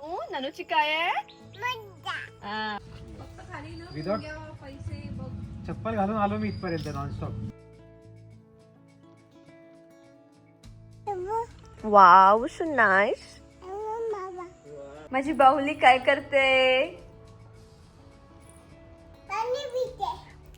नानूची काय आहे? विदाउट चप्पल घालून आलो मी इथपर्यंत नॉनस्टॉप. Wow so nice. माझी बाहुली काय करते?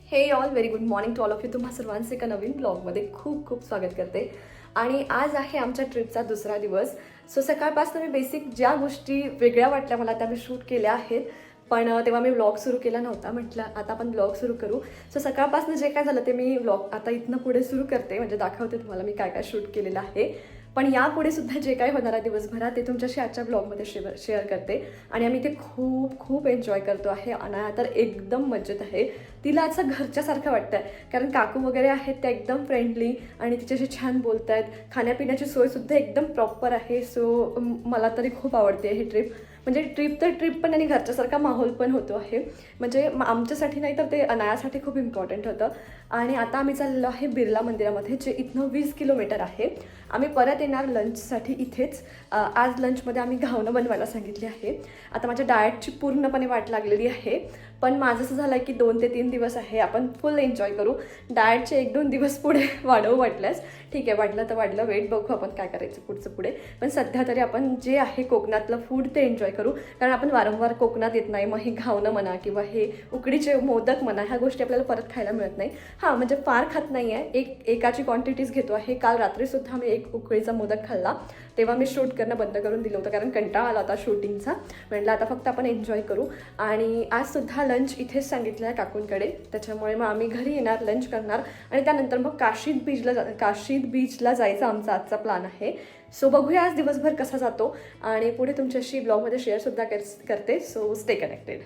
Hey all very good morning to all of you. तुम्हा सर्वांचे एका नवीन ब्लॉगमध्ये खूप खूप स्वागत करते. आणि आज आहे आमच्या ट्रिपचा दुसरा दिवस. सो सकाळपासून मी बेसिक ज्या गोष्टी वेगळ्या वाटल्या मला त्या मी शूट केल्या आहेत, पण तेव्हा मी व्लॉग सुरू केला नव्हता. म्हटलं आता आपण व्लॉग सुरू करू. सो सकाळपासून जे काय झालं ते मी व्लॉग आता इथनं पुढे सुरू करते, म्हणजे दाखवते तुम्हाला मी काय काय शूट केलेलं आहे. पण यापुढे सुद्धा जे काय होणार आहे दिवसभरात ते तुमच्याशी आजच्या ब्लॉगमध्ये शेअर करते. आणि आम्ही ते खूप खूप एन्जॉय करतो आहे. अनाया तर एकदम मजेत आहे. तिला असं घरच्यासारखं वाटतं आहे, कारण काकू वगैरे आहेत त्या एकदम फ्रेंडली आणि तिच्याशी छान बोलत आहेत. खाण्यापिण्याची सोयसुद्धा एकदम प्रॉपर आहे. सो मला तरी खूप आवडते ही ट्रिप. म्हणजे ट्रिप तर ट्रिप पण आणि घरच्यासारखा माहोल पण होतो आहे. म्हणजे आमच्यासाठी नाही तर ते अनायासाठी खूप इम्पॉर्टंट होतं. आणि आता आम्ही चाललेलो आहे बिर्ला मंदिरामध्ये, जे इथनं 20 किलोमीटर आहे. आम्ही परत येणार लंचसाठी इथेच. आज लंचमध्ये आम्ही घावणं बनवायला सांगितली आहे. आता माझ्या डाएटची पूर्णपणे वाट लागलेली आहे, पण माझं असं झालं आहे की 2 ते 3 दिवस आहे, आपण फुल एन्जॉय करू. डाएटचे 1-2 दिवस पुढे वाढवू वाटल्यास ठीक आहे, वाढलं तर वाढलं, वेट बघू आपण काय करायचं पुढचं पुढे. पण सध्या तरी आपण जे आहे कोकणातलं फूड ते एन्जॉय करू, कारण आपण वारंवार कोकणात येत नाही. मग हे घावणं म्हणा किंवा हे उकडीचे मोदक म्हणा, ह्या गोष्टी आपल्याला परत खायला मिळत नाही. हां, म्हणजे फार खात नाही आहे, एकाची क्वांटिटीज घेतो आहे. काल रात्रीसुद्धा मी एक उकडीचा मोदक खाल्ला, तेव्हा मी शूट करणं बंद करून दिलं होतं, कारण कंटाळा आला होता शूटिंगचा. म्हटलं आता फक्त आपण एन्जॉय करू. आणि आजसुद्धा लंच इथेच सांगितलं आहे काकूंकडे, त्याच्यामुळे मग आम्ही घरी येणार, लंच करणार आणि त्यानंतर मग काशीद बीचला जायचा आमचा आजचा प्लॅन आहे. सो बघूया आज दिवसभर कसा जातो आणि पुढे तुमच्याशी ब्लॉगमध्ये शेअरसुद्धा करते. So stay connected.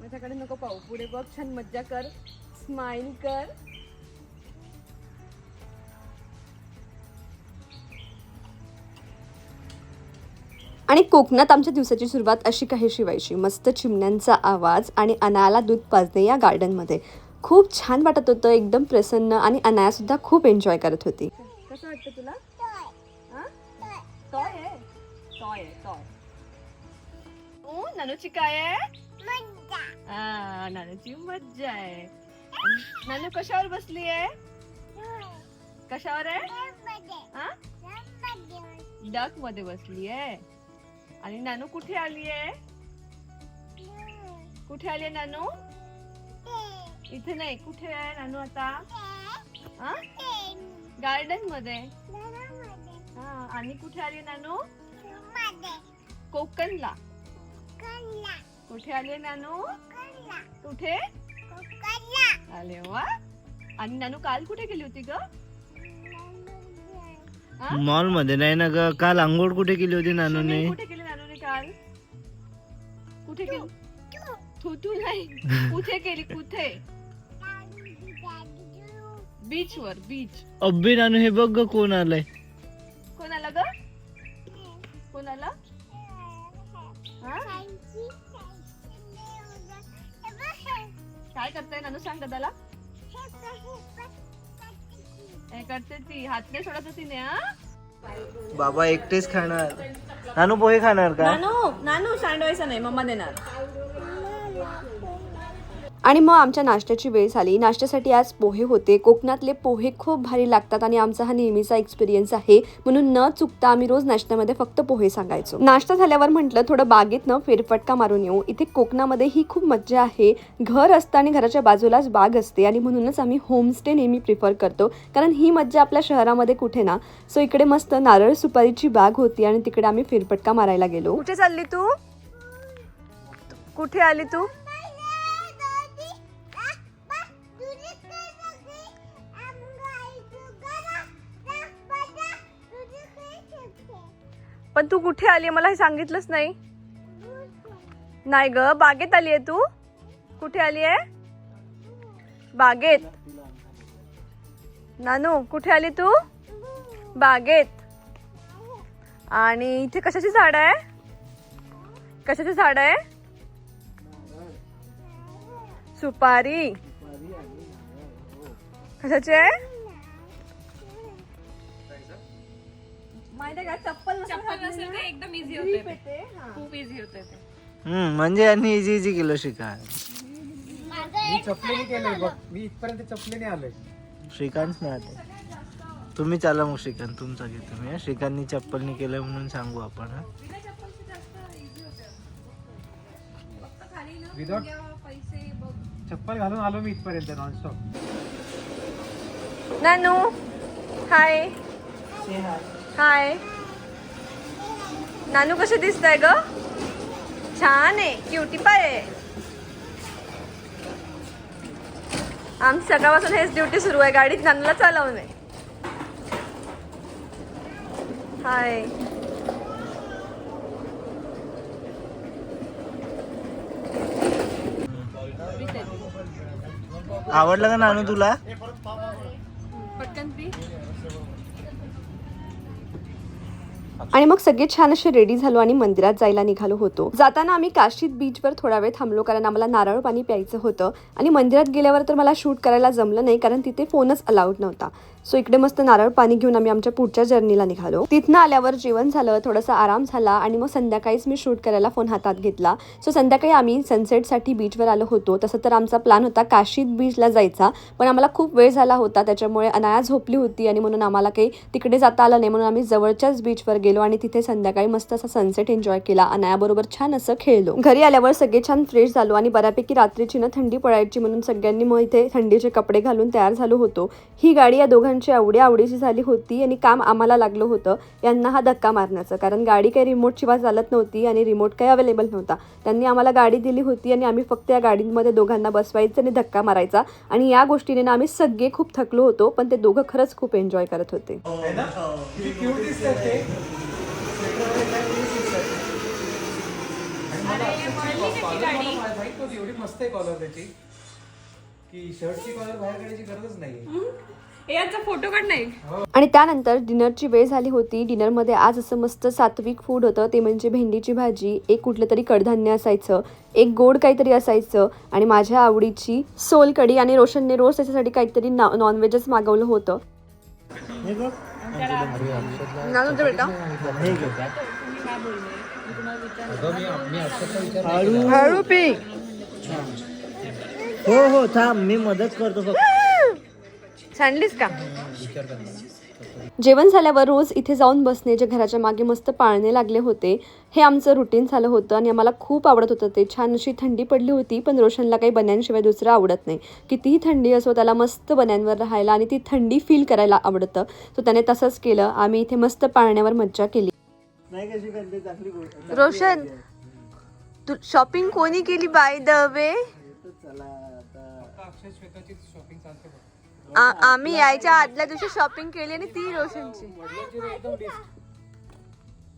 माझ्याकडे नको पाहू, पुढे बघ, छान मज्जा कर, स्माइल कर. आणि कोकणात आमच्या दिवसाची सुरुवात अशी काहीशी व्हायची. मस्त चिमण्यांचा आवाज आणि अनायाला दूध पाजणे या गार्डनमध्ये. खूप छान वाटत होतं, एकदम प्रसन्न. आणि अनायासुद्धा खूप एन्जॉय करत होती. कसं वाटतं तुला? टॉय आहे, टॉय आहे, टॉय. नानूची काय आहे? नानूची मज्जा आहे. नानू कशावर बसली आहे? कशावर आहे? डक मध्ये बसली आहे. आणि नानू कुठे आली आहे? कुठे आली आहे नानू? इथे नाही, कुठे आहे नानू आता? गार्डन मध्ये. हा, आणि कुठे आली नानू? कोकणला. कुठे आली नानू? कुठे आले वा. आणि नानू काल कुठे गेली होती ग? मॉल मध्ये नाही ना ग. काल आंघोळ कुठे केली होती नानूने? कुठे केली नानूने काल? कुठे केली? तू नाही, कुठे केली? कुठे? बीच वर, बीच. अब्बी नानू हे बघ ग, कोण आलंय? कोण आलं ग? कोण आलं? काय करताय नानू, सांग दादाला. काय करते ती? हात नाही सोडत तिने. बाबा एकटेच खाणार. नानू पोहे खाणार का? नानू सांडवायचं नाही, मम्मा देणार. आणि मग आमच्या नाश्त्याची वेळ झाली. नाश्त्यासाठी आज पोहे होते. कोकणातले पोहे खूप भारी लागतात आणि आमचा हा नेहमीचा एक्सपिरियन्स आहे, म्हणून न चुकता आम्ही रोज नाश्त्यामध्ये फक्त पोहे सांगायचो. नाश्ता झाल्यावर म्हटलं थोडं बागेतनं फेरफटका मारून येऊ. इथे कोकणामध्ये ही खूप मज्जा आहे. घर असतं आणि घराच्या बाजूलाच बाग असते, आणि म्हणूनच आम्ही होमस्टे नेहमी प्रिफर करतो, कारण ही मज्जा आपल्या शहरामध्ये कुठे ना. सो इकडे मस्त नारळ सुपारीची बाग होती आणि तिकडे आम्ही फेरफटका मारायला गेलो. कुठे चालली तू? कुठे आली तू? पण तू कुठे आली मला हे सांगितलंच नाही. नाही ग, बागेत आली आहे तू. कुठे आली आहे? बागेत. नानू कुठे आली तू? बागेत. आणि इथे कशाची झाड आहे? कशाची झाड आहे? सुपारी. कशाची आहे? असेल तर एकदम इझी होते ते. खूप इझी होते ते. म्हणजे यांनी इझी इझी केलं श्रीकांत. मी चपलेने केलंय बघ, मी इथपर्यंत चपलेने आलोय. श्रीकांत नाही आता. तुम्ही चाला मग श्रीकांत, तुमचा घे तुम्ही. श्रीकांतनी चप्पलनी केलं म्हणून सांगू आपण. हा विदाउट चप्पल घालून आलो मी इथपर्यंत नॉनस्टॉप. नानू हाय हाय. नानू कशी दिसताय ग? छान आहे, क्युटी पाय आहे. आमची सकाळपासून हेच ड्युटी सुरू आहे, गाडीत नानूला चालवणे. हाय. आवडलं का नानू तुला? पटकन पी. आणि मग सगळे छान असे रेडी झालो आणि मंदिरात जायला निघालो होतो. जाताना आम्ही काशीद बीचवर थोडा वेळ थांबलो कारण आम्हाला नारळ पाणी प्यायचं होतं. आणि मंदिरात गेल्यावर तर मला शूट करायला जमलं नाही कारण तिथे फोनच अलाउड नव्हता. सो इकडे मस्त नारळ पाणी घेऊन आम्ही आमच्या पुढच्या जर्नीला निघालो. तिथनं आल्यावर जेवण झालं, थोडासा आराम झाला आणि मग संध्याकाळीच मी शूट करायला फोन हातात घेतला. सो संध्याकाळी आम्ही सनसेटसाठी बीचवर आलो होतो. तसं तर आमचा प्लॅन होता काशीद बीचला जायचा, पण आम्हाला खूप वेळ झाला होता, त्याच्यामुळे अनाया झोपली होती आणि म्हणून आम्हाला काही तिकडे जाता आलं नाही. म्हणून आम्ही जवळच्याच बीचवर गेलो आणि तिथे संध्याकाळी मस्त असा सनसेट एन्जॉय केला. अनायाबरोबर छान असं खेळलो. घरी आल्यावर सगळे छान फ्रेश झालो आणि बऱ्यापैकी रात्रीची ना थंडी पडायची म्हणून सगळ्यांनी मग इथे थंडीचे कपडे घालून तयार झालो होतो. ही गाडी या दोघांची आवडीची झाली होती आणि काम आम्हाला लागलं होतं यांना हा धक्का मारण्याचं, कारण गाडी काही रिमोट शिवाय चालत नव्हती आणि रिमोट काही अवेलेबल नव्हता. त्यांनी आम्हाला गाडी दिली होती आणि आम्ही फक्त या गाडीमध्ये दोघांना बसवायचं आणि धक्का मारायचा. आणि या गोष्टीने ना आम्ही सगळे खूप थकलो होतो, पण ते दोघं खरंच खूप एन्जॉय करत होते. एवढी मस्त आहे कॉलर त्याची की शर्टची कॉलर बाहेर काढायची गरजच नाही. याचा फोटो काढ नाही. आणि त्यानंतर डिनरची वेळ झाली होती. डिनरमध्ये आज असं मस्त सात्विक फूड होतं, ते म्हणजे भेंडीची भाजी, एक कुठलं तरी कडधान्य असायचं, एक गोड काहीतरी असायचं आणि माझ्या आवडीची सोलकढी. आणि रोशनने रोज त्याच्यासाठी काहीतरी नॉनव्हेजच मागवलं होतं. हळू पी. हो थांब, मी मदत करतो फक्त. सांडलीस का? जेवण झाल्यावर रोज इथे जाऊन बसणे, जे घराच्या मागे मस्त पाळणे लागले होते, हे आमचं रुटीन झालं होतं आणि आम्हाला खूप आवडत होतं ते. छान अशी थंडी पडली होती, पण रोशनला काही बन्यांशिवाय दुसरं आवडत नाही. कितीही थंडी असो त्याला मस्त बन्यांवर राहायला आणि ती थंडी फील करायला आवडतं. सो त्याने तसंच केलं. आम्ही इथे मस्त पाळण्यावर मज्जा केली. रोशन, तू शॉपिंग कोणी केली बाय द वे? आम्ही यायच्या आदल्या दिवशी शॉपिंग केली आणि ती रोशनची.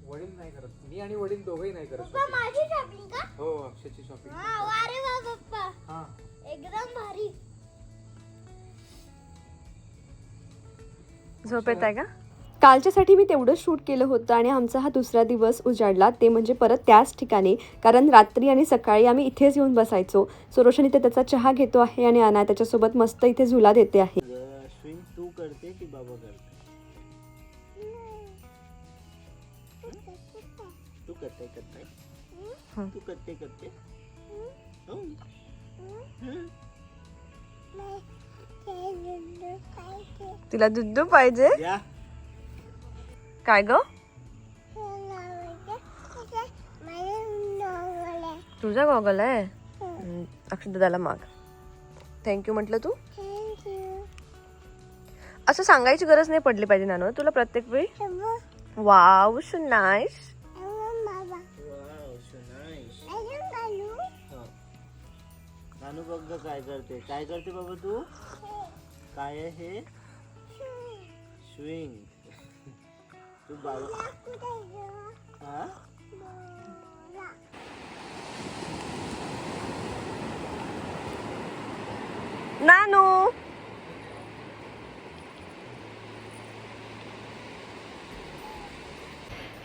वडील नाही करत, मी आणि वडील दोघंही नाही करत. माझी शॉपिंग का? हो, अक्षयची शॉपिंग. अरे वा पप्पा, हा एकदम भारी. झोप येत आहे का? कालच्यासाठी मी तेवढंच शूट केलं होतं आणि आमचा हा दुसरा दिवस उजाडला, ते म्हणजे परत त्याच ठिकाणी, कारण रात्री आणि सकाळी आम्ही इथेच येऊन बसायचो. सो रोशन इथे त्याचा चहा घेतो आहे आणि अनाया त्याच्यासोबत मस्त इथे झुला देते आहे. स्विंग तू करते की बाबा करते? तू करते तू करते तिला दूध पाहिजे काय ग? तुझा गॉगल आहे? अक्षय दादाला माग. थँक्यू म्हटलं तू. असं सांगायची गरज नाही पडली पाहिजे नानू तुला प्रत्येक वेळी. Wow so nice. नानू बघ काय करते बाबा तू? काय आहे हे? स्विंग. तू बाबा हा? नानू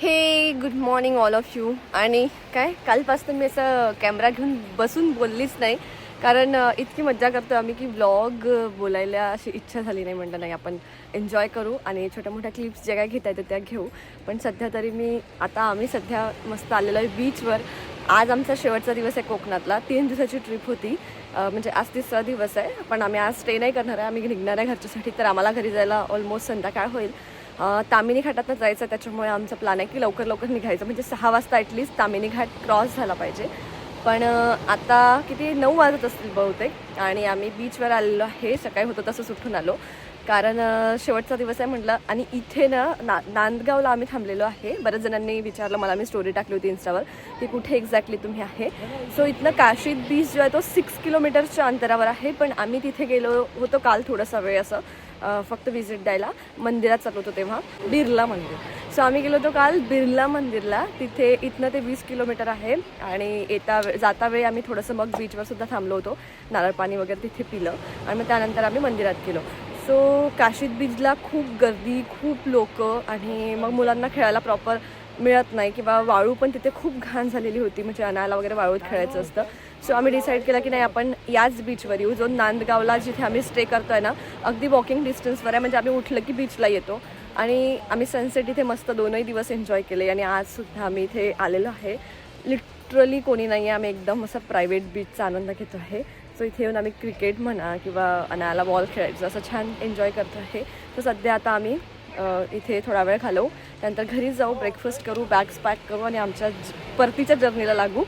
हे good morning all of you. आणि काय कालपासून मी असं कॅमेरा घेऊन बसून बोललीच नाही, कारण इतकी मज्जा करतो आम्ही की व्लॉग बोलायला अशी इच्छा झाली नाही. म्हटलं नाही, आपण एन्जॉय करू आणि छोट्या मोठ्या क्लिप्स ज्या काय घेता येतं त्या घेऊ. पण सध्या तरी आम्ही सध्या मस्त आलेलो आहे बीचवर. आज आमचा शेवटचा दिवस आहे कोकणातला. 3 दिवसाची ट्रिप होती. म्हणजे आज 3रा दिवस आहे. पण आम्ही आज स्टे नाही करणार आहे. आम्ही निघणार आहे घरच्यासाठी. तर आम्हाला घरी जायला ऑलमोस्ट संध्याकाळ होईल. तामिनी घाटातनं जायचं, त्याच्यामुळे आमचा प्लॅन आहे की लवकर लवकर निघायचं. म्हणजे 6 वाजता ॲटलिस्ट तामिनी घाट क्रॉस झाला पाहिजे. पण आता किती 9 वाजत असतील बहुतेक. आणि आम्ही बीचवर आलेलो आहे. सकाळी होतं तसंच उठून आलो, कारण शेवटचा दिवस आहे म्हटलं. आणि इथे नांदगावला आम्ही थांबलेलो आहे. बऱ्याच जणांनी विचारलं मला, मी स्टोरी टाकली होती इन्स्टावर की कुठे एक्झॅक्टली तुम्ही आहे. सो इथनं काशीद बीच जो आहे तो 6 किलोमीटरच्या अंतरावर आहे. पण आम्ही तिथे गेलो होतो काल थोडासा वेळ असं फक्त व्हिजिट द्यायला. मंदिरात चालू होतो तेव्हा, बिर्ला मंदिर. सो आम्ही गेलो होतो काल बिर्ला मंदिरला. तिथे इथनं ते 20 किलोमीटर आहे. आणि जाता वेळी आम्ही थोडंसं मग बीचवर सुद्धा थांबलो होतो. नारळ पाणी वगैरे तिथे पिलं आणि मग त्यानंतर आम्ही मंदिरात गेलो. सो काशीद बीचला खूप गर्दी, खूप लोक. आणि मग मुलांना खेळायला प्रॉपर मिळत नाही, किंवा वाळू पण तिथे खूप घाण झालेली होती. म्हणजे अनायला वगैरे वाळूत खेळायचं असतं. सो आम्ही डिसाईड केलं की नाही, आपण याच बीचवर येऊ जो नांदगावला जिथे आम्ही स्टे करतो आहे ना, अगदी वॉकिंग डिस्टन्सवर आहे. म्हणजे आम्ही उठलं की बीचला येतो. आणि आम्ही सनसेट इथे मस्त 2ही दिवस एन्जॉय केले. आणि आजसुद्धा आम्ही इथे आलेलो आहे. लिटरली कोणी नाही आहे. आम्ही एकदम असं प्रायव्हेट बीचचा आनंद घेतो आहे. सो इथे येऊन आम्ही क्रिकेट म्हणा किंवा अनायाला बॉल खेळायचं असं छान एन्जॉय करतो आहे. तर सध्या आता आम्ही इथे थोडा वेळ घालवू, त्यानंतर घरी जाऊ, ब्रेकफास्ट करू, बॅग्स पॅक करू आणि आमच्या परतीच्या जर्नीला लागू.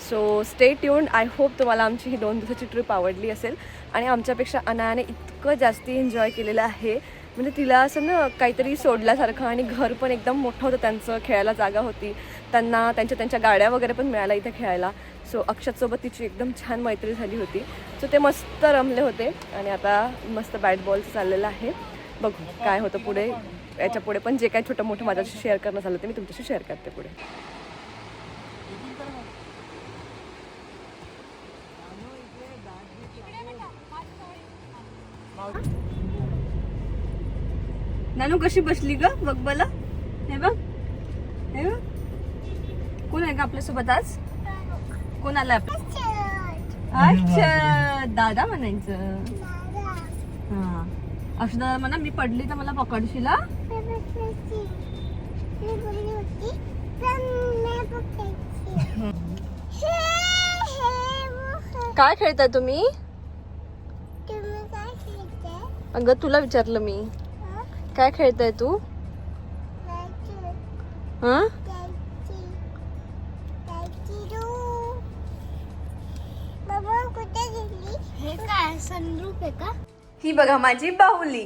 So stay tuned. I hope तुम्हाला आमची ही 2 दिवसाची ट्रिप आवडली असेल. आणि आमच्यापेक्षा अनायाने इतकं जास्ती एन्जॉय केलेलं आहे. म्हणजे तिला असं ना काहीतरी सोडल्यासारखं. आणि घर पण एकदम मोठं होतं त्यांचं, खेळायला जागा होती. त्यांना त्यांच्या गाड्या वगैरे पण मिळाल्या इथे खेळायला. सो अक्षतसोबत तिची एकदम छान मैत्री झाली होती. सो ते मस्त रमले होते. आणि आता मस्त बॅट बॉलचं चाललेलं आहे. बघू काय होतं पुढे. याच्या पुढे पण जे काही छोटं मोठं माझ्याशी शेअर करणं झालं ते मी तुमच्याशी शेअर करते पुढे. नानू कशी बसली ग, बघ मला. हे बघ, हे बघ. कोण आहे का आपल्यासोबत आज? कोण आलं आपलं? अच्छा, दादा म्हणायचं. हा, अक्षदा म्हणा मी पडली तर मला पकडशील. काय खेळताय तुम्ही? अगं तुला विचारलं मी, काय खेळताय तू? हा, हे काय सनरूफ आहे का? ही बघा माझी बाहुली.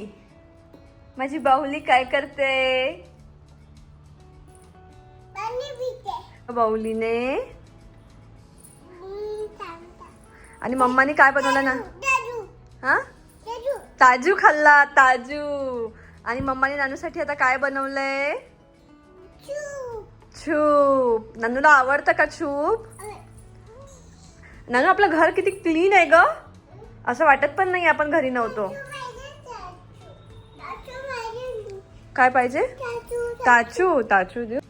माझी बाहुली काय करते? बाहुलीने आणि मम्माने काय बनवलं ना? हा, ताजू खाल्ला, ताजू. आणि मम्माने नानूसाठी आता काय बनवलंय? छूप. नानूला आवडतं का छूप? नानू आपलं घर किती क्लीन आहे ग, असं वाटत पण नाही आपण घरी नव्हतो. काय पाहिजे? ताचू. ताचू देऊ.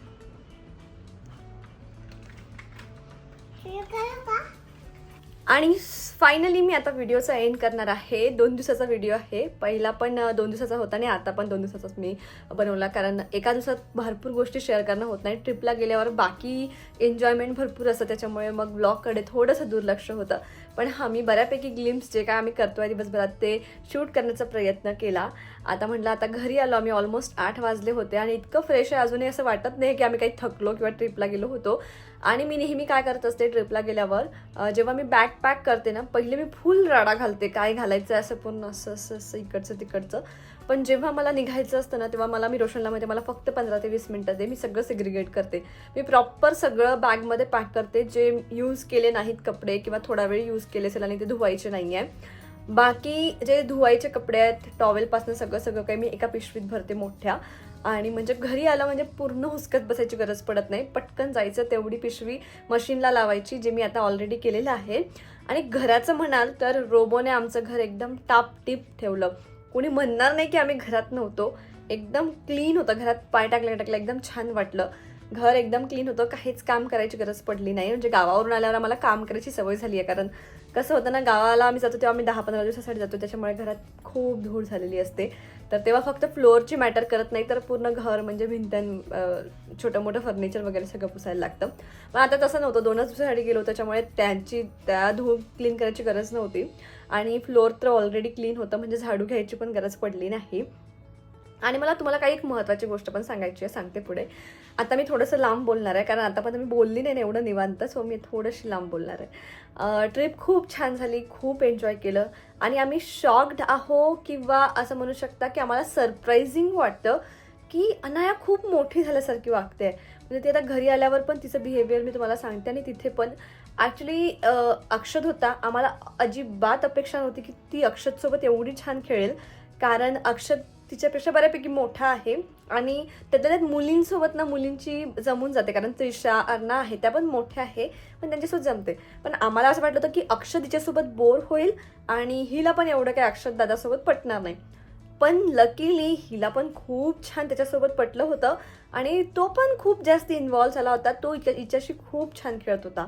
आणि फायनली मी आता व्हिडिओचा एंड करणार आहे. 2 दिवसाचा व्हिडिओ आहे. पहिला पण 2 दिवसाचा होता आणि आता पण 2 दिवसाचाच मी बनवला, कारण एका दिवसात भरपूर गोष्टी शेअर करणं होत नाही. ट्रिपला गेल्यावर बाकी एन्जॉयमेंट भरपूर असतं, त्याच्यामुळे मग ब्लॉगकडे थोडंसं दुर्लक्ष होतं. पण हा मी बऱ्यापैकी ग्लिम्स जे काय आम्ही करतोय दिवसभरात ते शूट करण्याचा प्रयत्न केला. आता म्हटलं आता घरी आलो आम्ही, ऑलमोस्ट 8 वाजले होते आणि इतकं फ्रेश आहे अजूनही असं वाटत नाही की आम्ही काही थकलो किंवा ट्रिपला गेलो होतो. आणि मी नेहमी काय करत असते ट्रिपला गेल्यावर, जेव्हा मी बॅग पॅक करते ना, पहिले मी फुल राडा घालते काय घालायचं असं पूर्ण असं असं असं इकडचं तिकडचं. पण जेव्हा मला निघायचं असतं ना, तेव्हा मी रोशनला मध्ये मला फक्त 15 ते 20 मिनिटं दे, मी सगळं सेग्रिगेट करते. मी प्रॉपर सगळं बॅगमध्ये पॅक करते. जे यूज केले नाहीत कपडे किंवा थोडा वेळ यूज केले असेल आणि ते धुवायचे नाही आहे, बाकी जे धुवायचे कपडे आहेत टॉवेलपासून सगळं काही मी एका पिशवीत भरते मोठ्या. आणि म्हणजे घरी आलं म्हणजे पूर्ण हुसकत बसायची गरज पडत नाही, पटकन जायचं, तेवढी पिशवी मशीनला लावायची, जे मी आता ऑलरेडी केलेलं आहे. आणि घराचं म्हणाल तर रोबोने आमचं घर एकदम टापटीप ठेवलं. कोणी म्हणणार नाही की आम्ही घरात नव्हतो. एकदम क्लीन होतं घरात. पाय टाकल्या एकदम छान वाटलं. घर एकदम क्लीन होतं, काहीच काम करायची गरज पडली नाही. म्हणजे गावावरून आल्यावर आम्हाला काम करायची सवय झाली आहे, कारण कसं होतं ना, गावाला आम्ही जातो तेव्हा आम्ही 10-15 दिवसासाठी जातो, त्याच्यामुळे घरात खूप धूळ झालेली असते. तर तेव्हा फक्त फ्लोअरची मॅटर करत नाही, तर पूर्ण घर म्हणजे छोटं मोठं फर्निचर वगैरे सगळं पुसायला लागतं. पण आता तसं नव्हतं, 2च दिवसासाठी गेलो, त्याच्यामुळे त्या धूळ क्लीन करायची गरज नव्हती. आणि फ्लोअर तर ऑलरेडी क्लीन होतं, म्हणजे झाडू घ्यायची पण गरज पडली नाही. आणि मला तुम्हाला काही एक महत्त्वाची गोष्ट पण सांगायची आहे, सांगते पुढे. आता मी थोडंसं लांब बोलणार आहे, कारण आता पण मी बोलली नाही ना एवढं निवांत, सो मी थोडीशी लांब बोलणार आहे. ट्रिप खूप छान झाली, खूप एन्जॉय केलं आणि आम्ही शॉक्ड आहो, किंवा असं म्हणू शकता की आम्हाला सरप्रायझिंग वाटतं की अनाया खूप मोठी झाल्यासारखी वागते. म्हणजे ती आता घरी आल्यावर पण तिचं बिहेवियर मी तुम्हाला सांगते, आणि तिथे पण ॲक्च्युली अक्षत होता. आम्हाला अजिबात अपेक्षा नव्हती की ती अक्षतसोबत एवढी छान खेळेल, कारण अक्षत तिच्यापेक्षा बऱ्यापैकी मोठा आहे आणि त्यात मुलींसोबत ना मुलींची जमून जाते, कारण त्रिशा अर्ना आहे त्या पण मोठ्या आहे, पण त्यांच्यासोबत जमते. पण आम्हाला असं वाटलं होतं की अक्षत तिच्यासोबत बोर होईल आणि हिला पण एवढं काही अक्षत दादासोबत पटणार नाही. पण लकीली हिला पण खूप छान त्याच्यासोबत पटलं होतं आणि तो पण खूप जास्त इन्व्हॉल्व झाला होता. तो हिच्याशी खूप छान खेळत होता.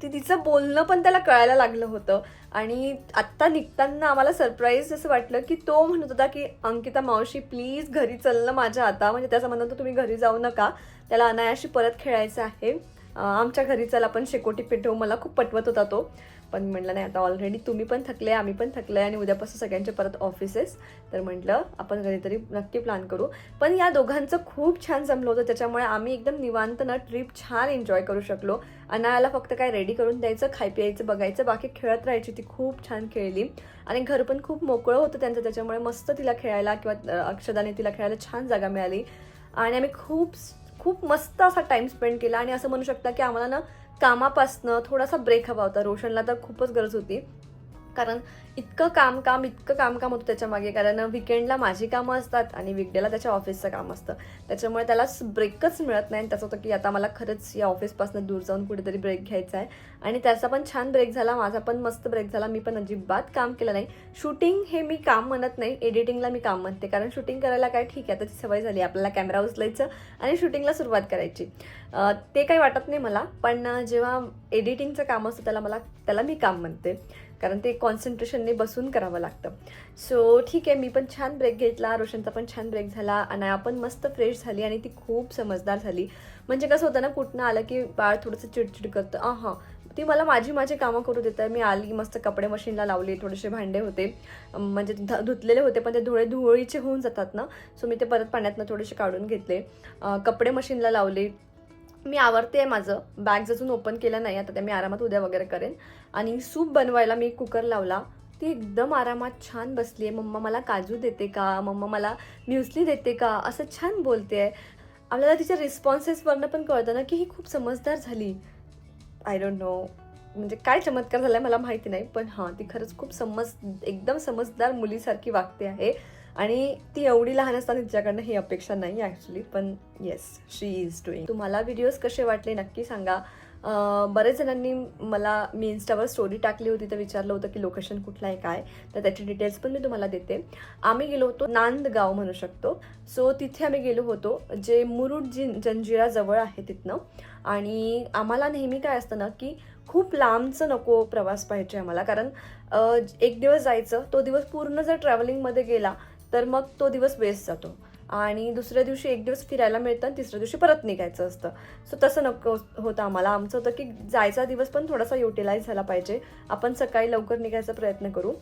तिचं बोलणं पण त्याला कळायला लागलं होतं. आणि आत्ता निघताना आम्हाला सरप्राईज असं वाटलं की तो म्हणत होता की अंकिता मावशी प्लीज घरी चल ना माझ्या आता. म्हणजे त्याचं म्हणत होतं तुम्ही घरी जाऊ नका, त्याला अनायाशी परत खेळायचं आहे, आमच्या घरी चल आपण शेकोटी पेटवू. मला खूप पटवत होता तो, पण म्हटलं नाही, आता ऑलरेडी तुम्ही पण थकले, आम्ही पण थकले आणि उद्यापासून सगळ्यांचे परत ऑफिसेस, तर म्हटलं आपण कधीतरी नक्की प्लॅन करू. पण या दोघांचं खूप छान जमलं होतं, त्याच्यामुळे आम्ही एकदम निवांत ना ट्रिप छान एन्जॉय करू शकलो. अनायाला फक्त काय रेडी करून द्यायचं, खाय प्यायचं, बघायचं, बाकी खेळत राहायची. ती खूप छान खेळली आणि घर पण खूप मोकळं होतं त्यांचं, त्याच्यामुळे मस्त तिला खेळायला किंवा अक्षदाने तिला खेळायला छान जागा मिळाली आणि आम्ही खूप खूप मस्त असा टाईम स्पेंड केला. आणि असं म्हणू शकता की आम्हाला ना कामापासनं थोडासा ब्रेक हवा होता. रोशनला तर खूपच गरज होती, कारण इतकं काम होतं त्याच्या मागे, कारण विकेंडला माझी कामं असतात आणि वीकडेला त्याच्या ऑफिसचं काम असतं, त्याच्यामुळे त्याला ब्रेकच मिळत नाही. आणि त्याचं होतं की आता मला खरंच या ऑफिसपासून दूर जाऊन कुठेतरी ब्रेक घ्यायचा आहे. आणि त्याचा पण छान ब्रेक झाला, माझा पण मस्त ब्रेक झाला. मी पण अजिबात काम केलं नाही. शूटिंग हे मी काम म्हणत नाही, एडिटिंगला मी काम म्हणते, कारण शूटिंग करायला काय ठीक आहे, त्याची सवय झाली, आपल्याला कॅमेरा उचलायचं आणि शूटिंगला सुरुवात करायची, ते काही वाटत नाही मला. पण जेव्हा एडिटिंगचं काम असतं त्याला मी काम म्हणते, कारण ते कॉन्सन्ट्रेशनने बसून करावं लागतं. सो ठीक आहे, मी पण छान ब्रेक घेतला, रोशनचा पण छान ब्रेक झाला, अनाया पण मस्त फ्रेश झाली आणि ती खूप समजदार झाली. म्हणजे कसं होतं ना, कुठनं आलं की बाळ थोडंसं चिडचिड करतं, ती मला माझी कामं करू देतं. मी आली, मस्त कपडे मशीनला लावले, थोडेसे भांडे होते, म्हणजे धुतलेले होते, पण ते धुळीचे होऊन जातात ना, सो मी ते परत पाण्यातनं थोडेसे काढून घेतले, कपडे मशीनला लावले. मी आवडते माझं बॅग्स अजून ओपन केलं नाही, आता ते मी आरामात उद्या वगैरे करेन. आणि सूप बनवायला मी कुकर लावला, ती एकदम आरामात छान बसली आहे. मम्मा मला काजू देते का, मम्मा मला म्युस्ली देते का, असं छान बोलते आहे. आपल्याला तिच्या रिस्पॉन्सेसवरनं पण कळतं ना की ही खूप समजदार झाली. आय डोंट नो म्हणजे काय चमत्कार झाला आहे मला माहिती नाही, पण हां, ती खरंच खूप एकदम समजदार मुलीसारखी वागते आहे. आणि ती एवढी लहान असताना तिच्याकडनं ही अपेक्षा नाही ॲक्च्युली, पण येस, शी इज डुईंग. तुम्हाला व्हिडिओज कसे वाटले नक्की सांगा. बरेच जणांनी मी इन्स्टावर स्टोरी टाकली होती, तर विचारलं होतं की लोकेशन कुठलं आहे काय, तर त्याची डिटेल्स पण मी तुम्हाला देते. आम्ही गेलो होतो नांदगाव म्हणू शकतो, सो तिथे आम्ही गेलो होतो, जे मुरुड जंजिरा जवळ आहे तिथनं. आणि आम्हाला नेहमी काय असतं ना की खूप लांबचं नको प्रवास पाहिजे आम्हाला, कारण एक दिवस जायचं, तो दिवस पूर्ण जर ट्रॅव्हलिंगमध्ये गेला तर मग तो दिवस वेस्ट जातो आणि दुसऱ्या दिवशी एक दिवस फिरायला मिळतं आणि तिसऱ्या दिवशी परत निघायचं असतं. सो तसं नको होतं आम्हाला. आमचं होतं की जायचा दिवस पण थोडासा युटिलाइज झाला पाहिजे. आपण सकाळी लवकर निघायचा प्रयत्न करू.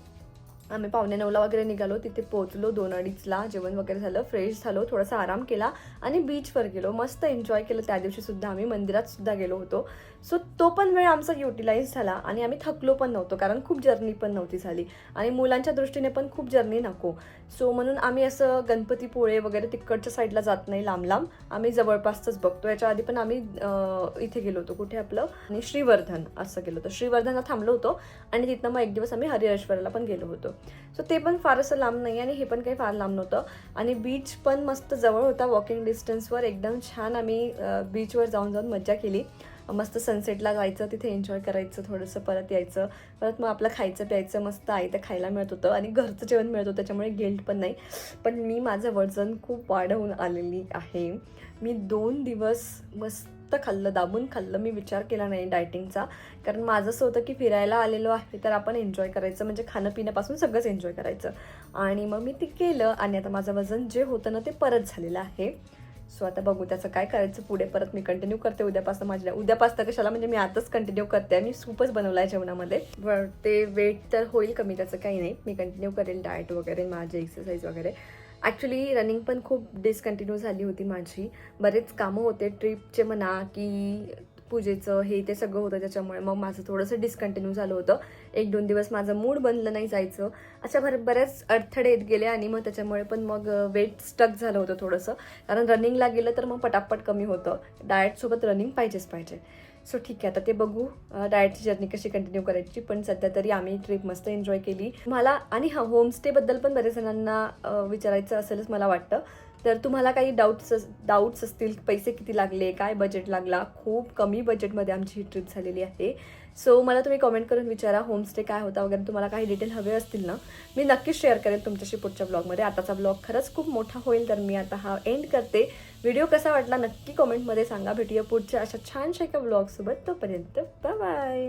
आम्ही 8:45 वगैरे निघालो, तिथे पोहोचलो 2-2:30ला, जेवण वगैरे झालं, फ्रेश झालो, थोडासा आराम केला आणि बीचवर गेलो, मस्त एन्जॉय केलं. त्या दिवशीसुद्धा आम्ही मंदिरात सुद्धा गेलो होतो. सो तो पण वेळ आमचा युटिलाइज झाला आणि आम्ही थकलो पण नव्हतो, कारण खूप जर्नी पण नव्हती झाली आणि मुलांच्या दृष्टीने पण खूप जर्नी नको. सो म्हणून आम्ही असं गणपतीपुळे वगैरे तिकडच्या साईडला जात नाही, लांब आम्ही जवळपासच बघतो. याच्या आधी पण आम्ही इथे गेलो होतो, कुठे आपलं आणि श्रीवर्धन असं गेलो होतो, श्रीवर्धनला थांबलो होतो आणि तिथनं मग एक दिवस आम्ही हरिहरेश्वरला पण गेलो होतो. सो ते पण फार असं लांब नाही आणि हे पण काही फार लांब नव्हतं. आणि बीच पण मस्त जवळ होता, वॉकिंग डिस्टन्सवर, एकदम छान आम्ही बीचवर जाऊन मज्जा केली. मस्त सनसेटला जायचं, तिथे एन्जॉय करायचं, थोडंसं परत यायचं, परत मग आपलं खायचं प्यायचं मस्त आयतं खायला मिळत होतं आणि घरचं जेवण मिळत होतं, त्याच्यामुळे गिल्ट पण नाही. पण मी माझं वजन खूप वाढवून आलेली आहे. मी 2 दिवस मस्त खाल्लं, दाबून खाल्लं. मी विचार केला नाही डायटिंगचा, कारण माझं असं होतं की फिरायला आलेलो आहे तर आपण एन्जॉय करायचं, म्हणजे खाणं पिण्यापासून सगळंच एन्जॉय करायचं. आणि मग मी ते केलं आणि आता माझं वजन जे होतं ना ते परत झालेलं आहे. सो आता बघू त्याचं काय करायचं पुढे. परत मी कंटिन्यू करते उद्यापासून. उद्यापासून कशाला, म्हणजे मी आताच कंटिन्यू करते. मी सूपच बनवला आहे जेवणामध्ये. बरं, ते वेट तर होईल कमी, त्याचं काही नाही. मी कंटिन्यू करेल डाएट वगैरे, माझे एक्सरसाइज वगैरे. ॲक्च्युली रनिंग पण खूप डिस्कंटिन्यू झाली होती माझी. बरेच कामं होते, ट्रिपचे म्हणा की पूजेचं हे ते सगळं होतं, त्याच्यामुळे मग माझं थोडंसं डिस्कंटिन्यू झालं होतं. 1-2 दिवस माझं मूड बनलं नाही जायचं. अशा बऱ्याच अडथळे येत गेले आणि मग त्याच्यामुळे पण मग वेट स्टक झालं होतं थोडंसं. कारण रनिंगला गेलं तर मग पटापट कमी होतं. डाएटसोबत रनिंग पाहिजेच पाहिजे. सो ठीक आहे, आता ते बघू डाएटची जर्नी कशी कंटिन्यू करायची. पण सध्या तरी आम्ही ट्रिप मस्त एन्जॉय केली. मला आणि होमस्टेबद्दल पण बरेच जणांना विचारायचं असेलच मला वाटतं. तर तुम्हाला काही डाऊट्स असतील, पैसे किती लागले, काय बजेट लागला. खूप कमी बजेटमध्ये आमची ही ट्रिप झालेली आहे. सो मला तुम्ही कमेंट करून विचारा होमस्टे काय होता वगैरे. तुम्हाला काही डिटेल हवे असतील ना, मी नक्कीच शेअर करेन तुमच्याशी पुढच्या ब्लॉगमध्ये. आताचा ब्लॉग खरंच खूप मोठा होईल, तर मी आता हा एंड करते. व्हिडिओ कसा वाटला नक्की कमेंटमध्ये सांगा. भेटूया पुढच्या अशा छानशा एका ब्लॉगसोबत. तोपर्यंत बाय बाय.